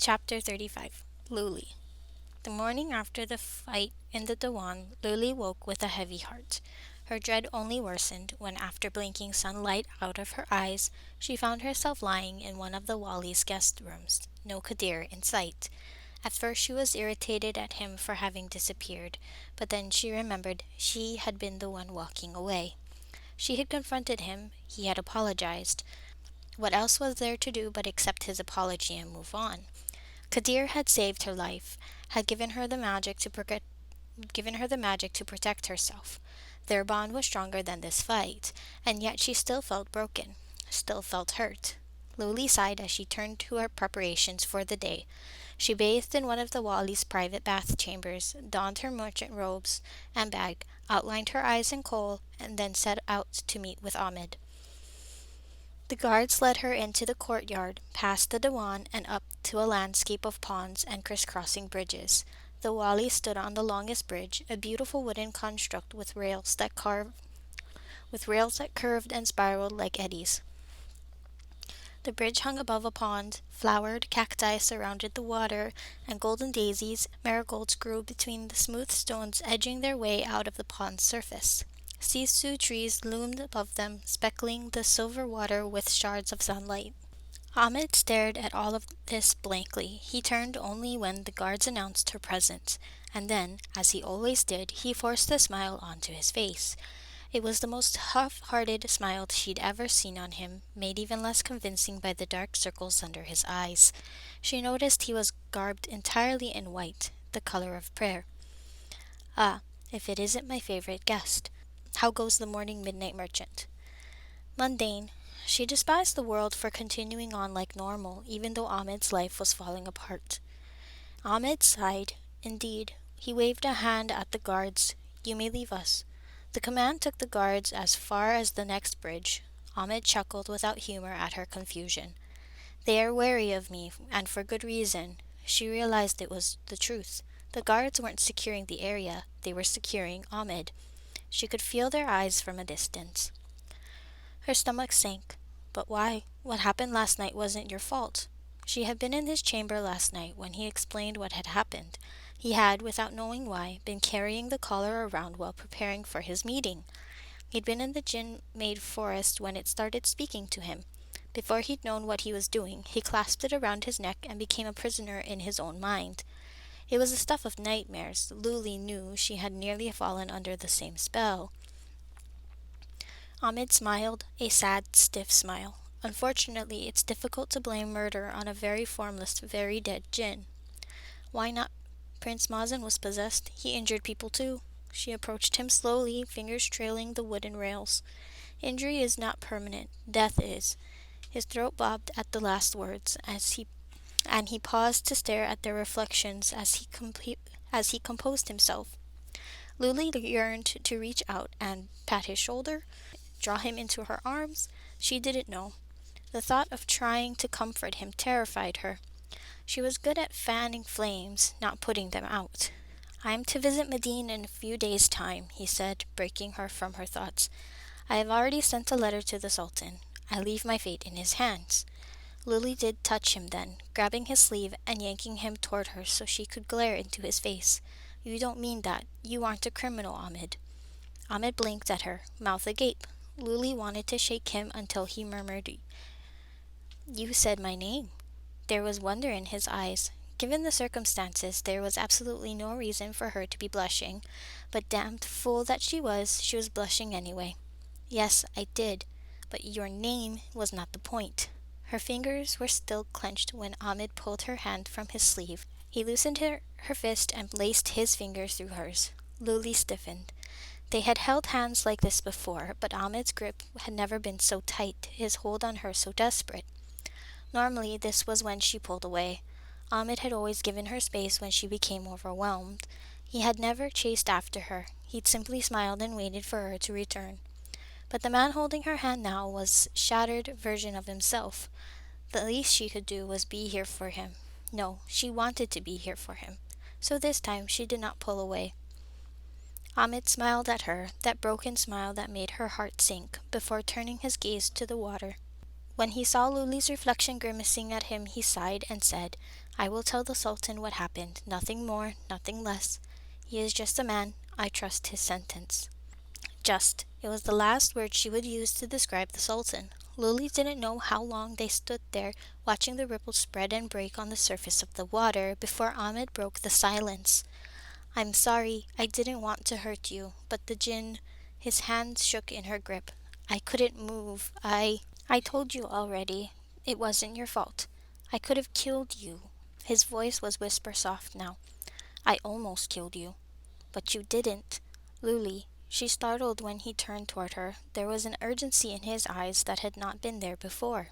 Chapter 35. Luli. The morning after the fight in the Dewan, Luli woke with a heavy heart. Her dread only worsened when, after blinking sunlight out of her eyes, she found herself lying in one of the Wali's guest rooms, no Kadir in sight. At first she was irritated at him for having disappeared, but then she remembered she had been the one walking away. She had confronted him, he had apologized. What else was there to do but accept his apology and move on? Kadir had saved her life, had given her the magic to protect herself. Their bond was stronger than this fight, and yet she still felt broken, still felt hurt. Luli sighed as she turned to her preparations for the day. She bathed in one of the Wali's private bath chambers, donned her merchant robes and bag, outlined her eyes in kohl, and then set out to meet with Ahmed. The guards led her into the courtyard, past the Dewan, and up to a landscape of ponds and crisscrossing bridges. The Wali stood on the longest bridge, a beautiful wooden construct with rails that curved and spiraled like eddies. The bridge hung above a pond. Flowered cacti surrounded the water, and golden daisies, marigolds grew between the smooth stones edging their way out of the pond's surface. Sisu trees loomed above them, speckling the silver water with shards of sunlight. Ahmed stared at all of this blankly. He turned only when the guards announced her presence, and then, as he always did, he forced a smile onto his face. It was the most half-hearted smile she'd ever seen on him, made even less convincing by the dark circles under his eyes. She noticed he was garbed entirely in white, the color of prayer. Ah, if it isn't my favorite guest. How goes the morning midnight merchant? Mundane. She despised the world for continuing on like normal, even though Ahmed's life was falling apart. Ahmed sighed. Indeed, he waved a hand at the guards. You may leave us. The command took the guards as far as the next bridge. Ahmed chuckled without humor at her confusion. They are wary of me, and for good reason. She realized it was the truth. The guards weren't securing the area, they were securing Ahmed. She could feel their eyes from a distance. Her stomach sank. But why? What happened last night wasn't your fault. She had been in his chamber last night when he explained what had happened. He had, without knowing why, been carrying the collar around while preparing for his meeting. He'd been in the jinn-made forest when it started speaking to him. Before he'd known what he was doing, he clasped it around his neck and became a prisoner in his own mind. It was the stuff of nightmares. Luli knew she had nearly fallen under the same spell. Ahmed smiled, a sad, stiff smile. Unfortunately, it's difficult to blame murder on a very formless, very dead jinn. Why not? Prince Mazen was possessed. He injured people too. She approached him slowly, fingers trailing the wooden rails. Injury is not permanent. Death is. His throat bobbed at the last words, and he paused to stare at their reflections as he composed himself. Luli yearned to reach out and pat his shoulder, draw him into her arms. She didn't know. The thought of trying to comfort him terrified her. She was good at fanning flames, not putting them out. I am to visit Medine in a few days' time, he said, breaking her from her thoughts. I have already sent a letter to the Sultan. I leave my fate in his hands. Lily did touch him then, grabbing his sleeve and yanking him toward her so she could glare into his face. You don't mean that. You aren't a criminal, Ahmed. Ahmed blinked at her, mouth agape. Luli wanted to shake him until he murmured, You said my name. There was wonder in his eyes. Given the circumstances, there was absolutely no reason for her to be blushing, but damned fool that she was blushing anyway. Yes, I did, but your name was not the point. Her fingers were still clenched when Ahmed pulled her hand from his sleeve. He loosened her fist and laced his fingers through hers. Luli stiffened. They had held hands like this before, but Ahmed's grip had never been so tight, his hold on her so desperate. Normally, this was when she pulled away. Ahmed had always given her space when she became overwhelmed. He had never chased after her. He'd simply smiled and waited for her to return. But the man holding her hand now was a shattered version of himself. The least she could do was be here for him. No, she wanted to be here for him. So this time she did not pull away. Ahmed smiled at her, that broken smile that made her heart sink, before turning his gaze to the water. When he saw Luli's reflection grimacing at him, he sighed and said, I will tell the Sultan what happened, nothing more, nothing less. He is just a man. I trust his sentence. Just. It was the last word she would use to describe the Sultan. Lily didn't know how long they stood there, watching the ripples spread and break on the surface of the water, before Ahmed broke the silence. I'm sorry, I didn't want to hurt you, but the Jinn. His hand shook in her grip. I couldn't move. I told you already. It wasn't your fault. I could have killed you. His voice was whisper soft now. I almost killed you. But you didn't. Luli. She startled when he turned toward her. There was an urgency in his eyes that had not been there before.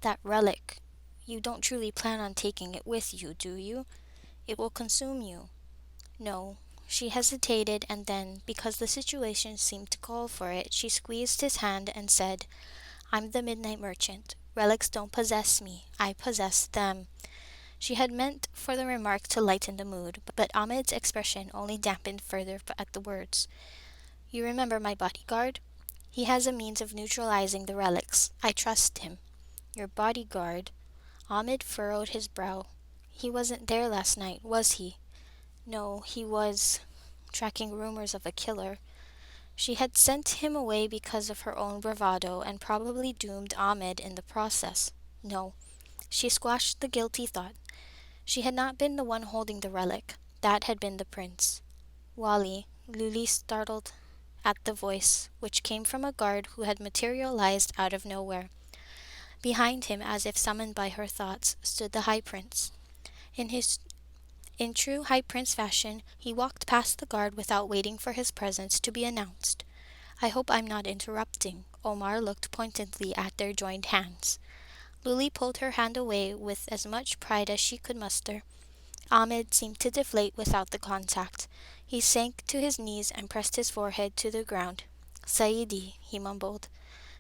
That relic. You don't truly plan on taking it with you, do you? It will consume you. No. She hesitated, and then, because the situation seemed to call for it, she squeezed his hand and said, I'm the Midnight Merchant. Relics don't possess me. I possess them. She had meant for the remark to lighten the mood, but Ahmed's expression only dampened further at the words. You remember my bodyguard? He has a means of neutralizing the relics. I trust him. Your bodyguard? Ahmed furrowed his brow. He wasn't there last night, was he? No, he was tracking rumors of a killer. She had sent him away because of her own bravado and probably doomed Ahmed in the process. No. She squashed the guilty thought. She had not been the one holding the relic. That had been the prince. Wally, Luli startled at the voice, which came from a guard who had materialized out of nowhere. Behind him, as if summoned by her thoughts, stood the High Prince. In true High Prince fashion, he walked past the guard without waiting for his presence to be announced. I hope I'm not interrupting. Omar looked pointedly at their joined hands. Luli pulled her hand away with as much pride as she could muster. Ahmed seemed to deflate without the contact. He sank to his knees and pressed his forehead to the ground. Saidi, he mumbled,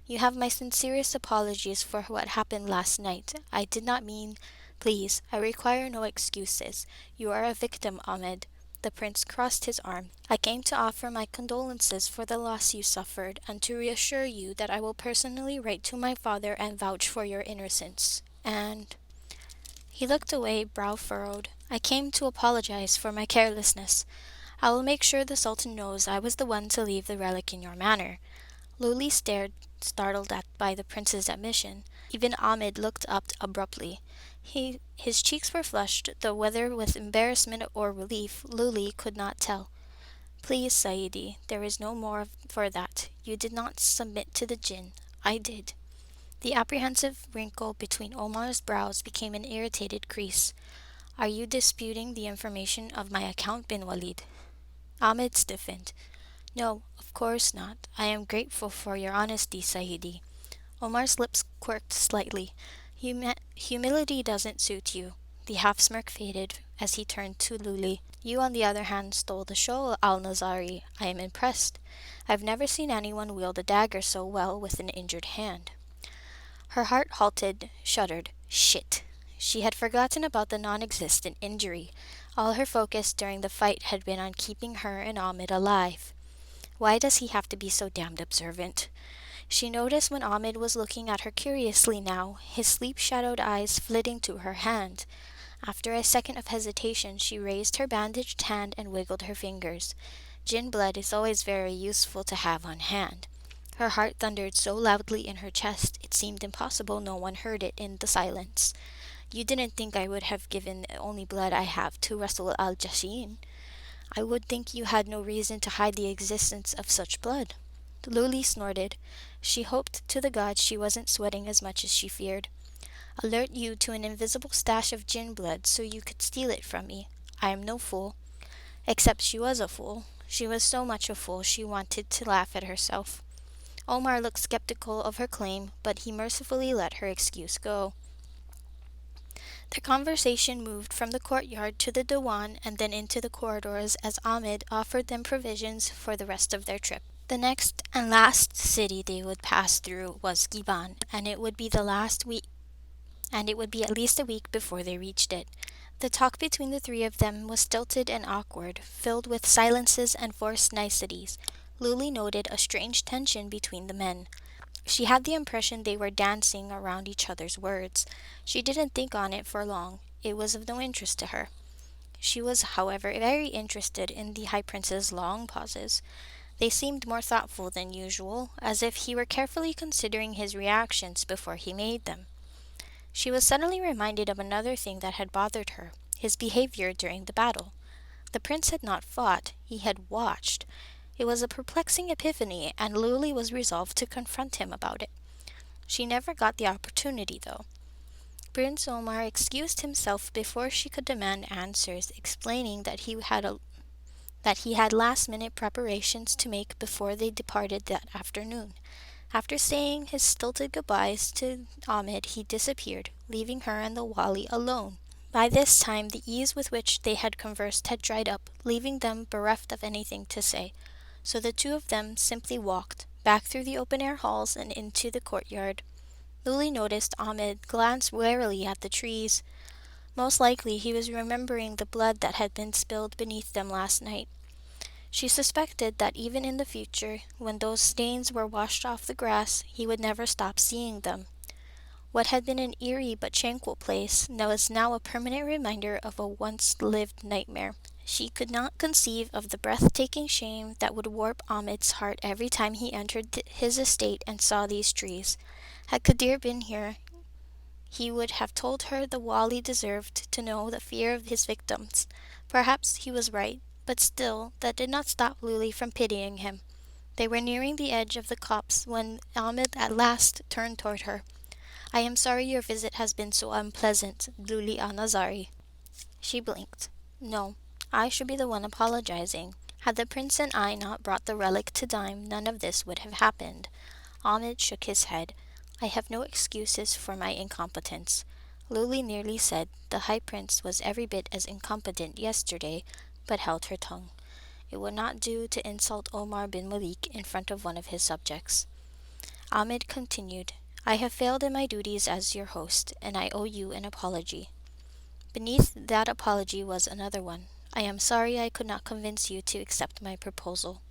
you have my sincerest apologies for what happened last night. I did not mean. Please, I require no excuses. You are a victim, Ahmed. The prince crossed his arm. I came to offer my condolences for the loss you suffered, and to reassure you that I will personally write to my father and vouch for your innocence. And he looked away, brow furrowed. I came to apologize for my carelessness. I will make sure the Sultan knows I was the one to leave the relic in your manor. Luli stared, startled by the prince's admission. Even Ahmed looked up abruptly. His cheeks were flushed, though whether with embarrassment or relief, Luli could not tell. Please, Saidi, there is no more for that. You did not submit to the Jinn. I did. The apprehensive wrinkle between Omar's brows became an irritated crease. Are you disputing the information of my account, bin Walid? Ahmed stiffened. No, of course not. I am grateful for your honesty, Saidi. Omar's lips quirked slightly. Humility doesn't suit you. The half-smirk faded as he turned to Luli. You, on the other hand, stole the show, Al-Nazari. I am impressed. I've never seen anyone wield a dagger so well with an injured hand. Her heart halted, shuddered. Shit. She had forgotten about the non-existent injury. All her focus during the fight had been on keeping her and Ahmed alive. Why does he have to be so damned observant? She noticed when Ahmed was looking at her curiously now, his sleep-shadowed eyes flitting to her hand. After a second of hesitation, she raised her bandaged hand and wiggled her fingers. Gin blood is always very useful to have on hand. Her heart thundered so loudly in her chest, it seemed impossible no one heard it in the silence. You didn't think I would have given the only blood I have to Rasul al-Jashin? I would think you had no reason to hide the existence of such blood. Luli snorted. She hoped to the gods she wasn't sweating as much as she feared. Alert you to an invisible stash of gin blood so you could steal it from me. I am no fool. Except she was a fool. She was so much a fool she wanted to laugh at herself. Omar looked skeptical of her claim, but he mercifully let her excuse go. Their conversation moved from the courtyard to the Dewan and then into the corridors as Ahmed offered them provisions for the rest of their trip. The next and last city they would pass through was Giban, and it would be at least a week before they reached it. The talk between the three of them was stilted and awkward, filled with silences and forced niceties. Luli noted a strange tension between the men. She had the impression they were dancing around each other's words. She didn't think on it for long. it was of no interest to her. She was, however, very interested in the High Prince's long pauses. They seemed more thoughtful than usual, as if he were carefully considering his reactions before he made them. She was suddenly reminded of another thing that had bothered her, his behavior during the battle. The prince had not fought, he had watched. It was a perplexing epiphany, and Luli was resolved to confront him about it. She never got the opportunity, though. Prince Omar excused himself before she could demand answers, explaining that he had last-minute preparations to make before they departed that afternoon. After saying his stilted goodbyes to Ahmed, he disappeared, leaving her and the Wali alone. By this time the ease with which they had conversed had dried up, leaving them bereft of anything to say. So the two of them simply walked, back through the open-air halls and into the courtyard. Luli noticed Ahmed glance warily at the trees. Most likely he was remembering the blood that had been spilled beneath them last night. She suspected that even in the future, when those stains were washed off the grass, he would never stop seeing them. What had been an eerie but tranquil place was now a permanent reminder of a once-lived nightmare. She could not conceive of the breathtaking shame that would warp Ahmed's heart every time he entered his estate and saw these trees. Had Kadir been here, he would have told her the Wali deserved to know the fear of his victims. Perhaps he was right, but still that did not stop Luli from pitying him. They were nearing the edge of the copse when Ahmed at last turned toward her. "I am sorry your visit has been so unpleasant, Luli Anazari." She blinked. "No, I should be the one apologizing. Had the prince and I not brought the relic to Dime, none of this would have happened." Ahmed shook his head. "I have no excuses for my incompetence." Luli nearly said the High Prince was every bit as incompetent yesterday, but held her tongue. It would not do to insult Omar bin Malik in front of one of his subjects. Ahmed continued, "I have failed in my duties as your host, and I owe you an apology." Beneath that apology was another one. "I am sorry I could not convince you to accept my proposal."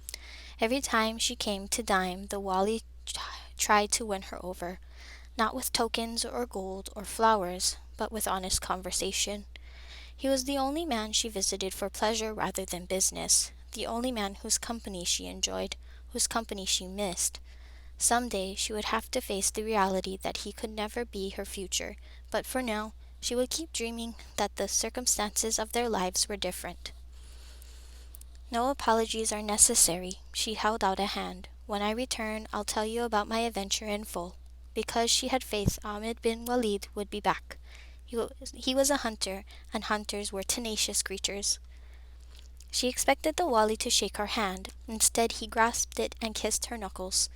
Every time she came to Dime, the Wali tried to win her over, not with tokens or gold or flowers, but with honest conversation. He was the only man she visited for pleasure rather than business, the only man whose company she enjoyed, whose company she missed. Some day she would have to face the reality that he could never be her future, but for now she would keep dreaming that the circumstances of their lives were different. "No apologies are necessary." She held out a hand. "When I return, I'll tell you about my adventure in full." Because she had faith Ahmed bin Walid would be back. He was a hunter, and hunters were tenacious creatures. She expected the Wali to shake her hand. Instead, he grasped it and kissed her knuckles.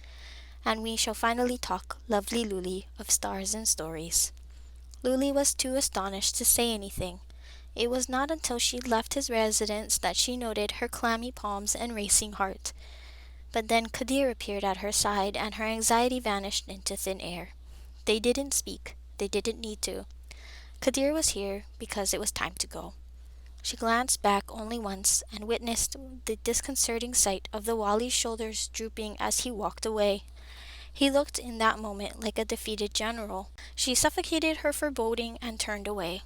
"And we shall finally talk, lovely Luli, of stars and stories." Luli was too astonished to say anything. It was not until she left his residence that she noted her clammy palms and racing heart. But then Kadir appeared at her side, and her anxiety vanished into thin air. They didn't speak. They didn't need to. Kadir was here because it was time to go. She glanced back only once and witnessed the disconcerting sight of the Wali's shoulders drooping as he walked away. He looked in that moment like a defeated general. She suffocated her foreboding and turned away.